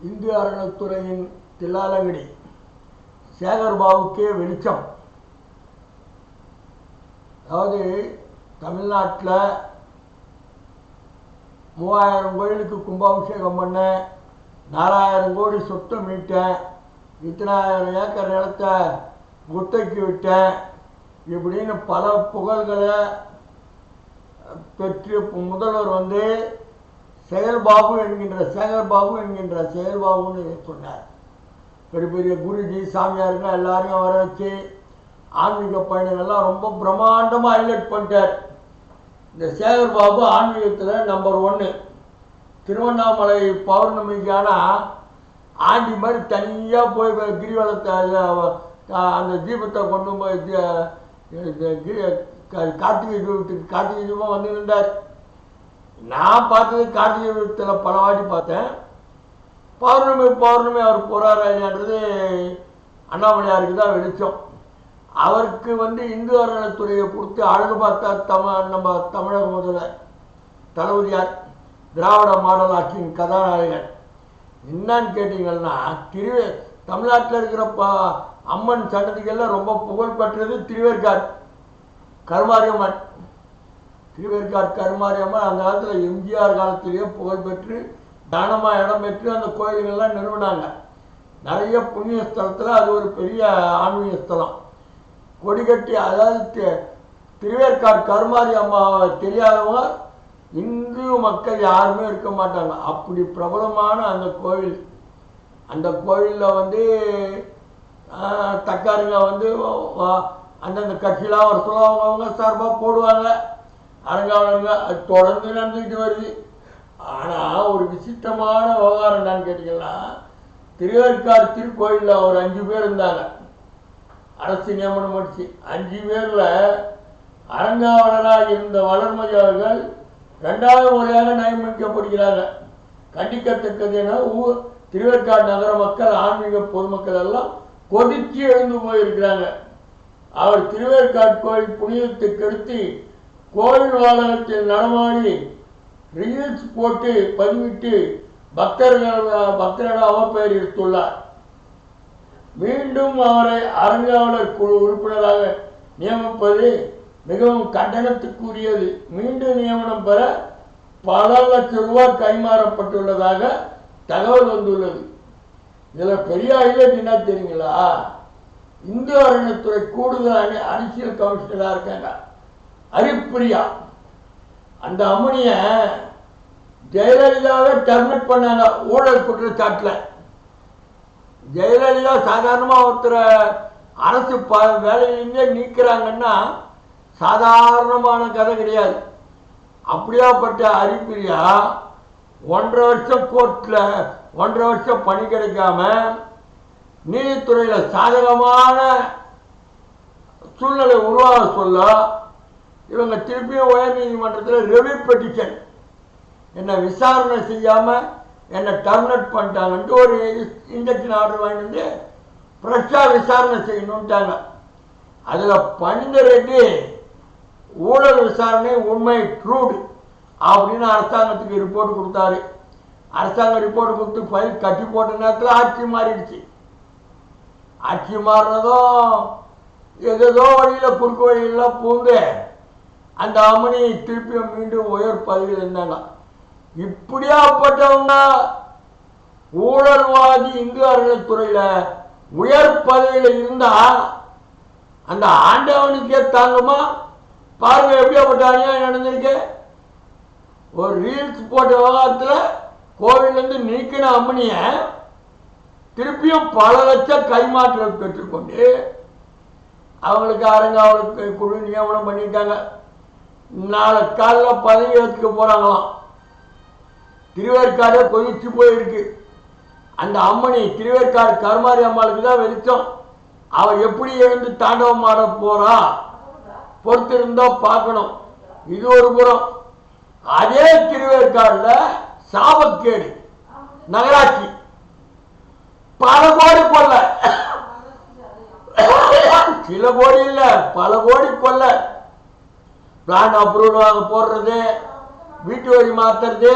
இந்திய அறநிலைத்துறையின் தில்லாலங்கடி சேகர்பாபுக்கே வெளிச்சம். அதாவது தமிழ்நாட்டில் 3000 கோயிலுக்கு கும்பாபிஷேகம் பண்ணேன், 4000 கோடி சொத்தை மீட்டேன், இத்தனாயிரம் ஏக்கர் நிலத்தை குத்தைக்கு விட்டேன், இப்படின்னு பல புகழ்களை பெற்று முதல்வர் சேகர்பாபு என்கின்ற சேகர்பாபுன்னு சொன்னார். பெரிய பெரிய குருஜி சாமியாருங்க எல்லாரையும் வர வச்சு ஆன்மீக பயணங்கள்லாம் ரொம்ப பிரம்மாண்டமாக ஹைலைட் பண்ணிட்டார். இந்த சேகர்பாபு ஆன்மீகத்தில் நம்பர் 1. திருவண்ணாமலை பௌர்ணமிக்கான ஆண்டி மாதிரி தனியாக போய் கிரிவலத்தை அந்த தீபத்தை கொண்டு போய் கார்த்திகை தீபம் வந்து நின்றார். நான் பார்த்தது கார்த்திகை தீபத்தில் பல வாட்டி பார்த்தேன். பௌர்ணமி அவர் போராடுறது அண்ணாமலையாருக்கு தான் வெளிச்சம். அவருக்கு இந்து அறநிலைத்துறையை கொடுத்து அழகு பார்த்தா நம்ம தமிழக முதல்வர் தளபதியார் திராவிட மாடல் ஆட்சியின் கதாநாயகன். என்னன்னு கேட்டீங்கன்னா, தமிழ்நாட்டில் இருக்கிற அம்மன் சன்னதிகளில் ரொம்ப புகழ் பெற்றது திருவேற்காடு கருமாரியம்மன். அந்த காலத்தில் எம்ஜிஆர் காலத்திலேயே புகழ் பெற்று தானமாக இடம் பெற்று அந்த கோயில்கள்லாம் நிறுவனாங்க. நிறைய புண்ணிய ஸ்தலத்தில் அது ஒரு பெரிய ஆன்மீக ஸ்தலம். கொடிகட்டி, அதாவது திருவேற்காடு கருமாரி அம்மாவை தெரியாதவங்க இந்து மக்கள் யாருமே இருக்க மாட்டாங்க. அப்படி பிரபலமான அந்த கோவில். அந்த கோவிலில் தக்காருங்க அந்தந்த கட்சியெலாம் ஒரு சொல்லுவாங்க சார்பாக போடுவாங்க. அரங்காவலருங்க அது தொடர்ந்து நடந்துக்கிட்டு வருது. ஆனால் ஒரு விசித்திரமான விவகாரம் என்னன்னு கேட்டிங்கன்னா, திருவேற்காடு திருக்கோயிலில் ஒரு 5 பேர் இருந்தாங்க. அரசு நியமனம் முடிச்சு 5 பேரில் அரங்காவலராக இருந்த வளர்மதி அவர்கள் 2வது முறையாக நியமிக்கப்படுகிறாங்க. கண்டிக்கத்தக்கது என திருவேற்காடு நகர மக்கள், ஆன்மீக பொதுமக்கள் எல்லாம் கொதிச்சு எழுந்து போயிருக்கிறாங்க. அவர் திருவேற்காடு கோயில் புனிதத்தை கெடுத்து கோயில் வாகனத்தில் நடமாடி ரீல்ஸ் போட்டு பதிவிட்டு பக்தர்கள் அவப்பெயர் எடுத்துள்ளார். மீண்டும் அவரை அரங்காவலர் குழு உறுப்பினராக நியமிப்பது மிகவும் கண்டனத்துக்குரியது. மீண்டும் நியமனம் பெற பல லட்சம் ரூபாய் கைமாறப்பட்டுள்ளதாக தகவல் வந்துள்ளது. இதில் பெரிய ஹைலைட் என்ன தெரியுங்களா? இந்து அறநிலைத்துறை கூடுதல் அரசியல் கமிஷனராக இருக்காங்க ஹரிப்பிரியா. அந்த அம்மனிய ஜெயலலிதாவை டர்மினேட் பண்ணாங்க ஊழல் குற்றச்சாட்டில். ஜெயலலிதா சாதாரணமாக ஒருத்தரை அரசு வேலையிலேருந்தே நீக்கிறாங்கன்னா சாதாரணமான கதை கிடையாது. அப்படியாப்பட்ட ஹரிப்பிரியா 1.5 வருஷம் கோர்ட்டில் 1.5 வருஷம் பணி கிடைக்காம நீதித்துறையில் சாதகமான சூழ்நிலை உருவாக சொல்ல இவங்க திருப்பியும் உயர் நீதிமன்றத்தில் ரெவ்யூ பெட்டிஷன் என்னை விசாரணை செய்யாமல் என்னை டர்மினேட் பண்ணிட்டாங்கன்ட்டு ஒரு இன்ஜெக்ஷன் ஆர்டர் வாங்கிட்டு ஃப்ரெஷ்ஷாக விசாரணை செய்யணுன்ட்டாங்க. அதில் பணிந்த ரெட்டி ஊழல் விசாரணை உண்மை ட்ரூடு அப்படின்னு அரசாங்கத்துக்கு ரிப்போர்ட் கொடுத்தாரு. அரசாங்கம் ரிப்போர்ட் கொடுத்து ஃபைல் கட்டி போட்ட நேரத்தில் ஆட்சி மாறிடுச்சு. ஆட்சி மாறினதும் ஏதோ வழியில் குறுக்கு வழியெல்லாம் பூந்து அந்த அம்மனி திருப்பியும் மீண்டும் உயர் பதவியில் இருந்தாங்க. இப்படியாப்பட்டவங்க ஊழல்வாதி இந்து அறநிலைத்துறையில் உயர் பதவியில் இருந்தா அந்த ஆண்டவனுக்கே தாங்குமா? பாருங்க எப்படியாப்பட்ட நடந்திருக்கு. ஒரு ரீல்ஸ் போட்ட விவகாரத்தில் கோவிலிருந்து நீக்கின அம்மனிய திருப்பியும் பல லட்சம் கைமாற்றல் பெற்றுக்கொண்டு அவங்களுக்கு அரங்காவலுக்கு குழு நியமனம் பண்ணிட்டாங்க. நாளை காலையில் பதவி ஏற்றுக்க போகிறாங்களாம். திருவேற்காடு கொதிச்சு போயிருக்கு. அந்த அம்மனி திருவேற்காடு கருமாரி அம்மாளுக்கு தான் வெளிச்சம். அவள் எப்படி எழுந்து தாண்டவம் ஆட போறா பொறுத்திருந்தா பார்க்கணும். இது ஒரு புறம். அதே திருவேற்காடுல சாபக்கேடு நகராட்சி பல கோடி கொள்ள, சில கோடி இல்ல பல கோடி கொள்ள, பிளான் அப்ரூவல் வாங்க போடுறது, வீட்டு வரி மாத்துறது,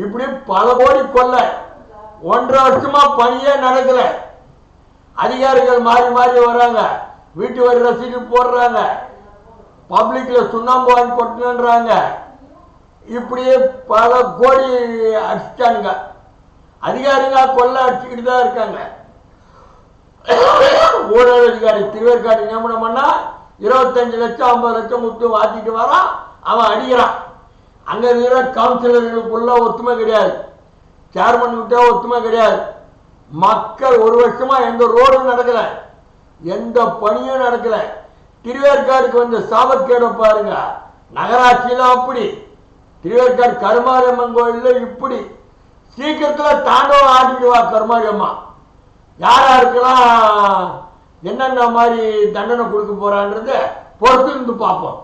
இப்படி பல கோடி கொள்ள 1.5 வருஷமா பணியே நடக்கல. அதிகாரிகள் மாறி மாறி வராங்க, வீட்டு வரி ரசீது போடுறாங்க, பப்ளிக்ல சுண்ணாம்பு வாங்கி கொட்டுன்றாங்க. இப்படியே பல கோடி அடிச்சிட்டானுங்க. அதிகாரிங்க கொள்ள அடிச்சுக்கிட்டு தான் இருக்காங்க. ஊழல் அதிகாரி திருவேற்காடு நியமனம் பண்ணா 25 லட்சம் 50 லட்சம் முத்து வாத்திட்டு வரான், அவன் அடிக்கிறான். அங்க இருக்கிற கவுன்சிலர்களுக்குள்ள ஒத்துமை கிடையாது, சேர்மன் கிட்ட ஒத்துமை கிடையாது. மக்கள் 1 வருஷமா எந்த ரோடும் நடக்கல, எந்த பணியும் நடக்கல. திருவேற்காடுக்கு வந்து சாபக்கேட பாருங்க. நகராட்சியில அப்படி, திருவேற்காடு கருமாரியம்மன் கோயில்ல இப்படி. சீக்கிரத்துல தாண்டவம் ஆடிடுவா கருமாரியம்மா. யாருக்கெல்லாம் என்னென்ன மாதிரி தண்டனை கொடுக்க போறான்றத பொறுத்து இருந்து பார்ப்போம்.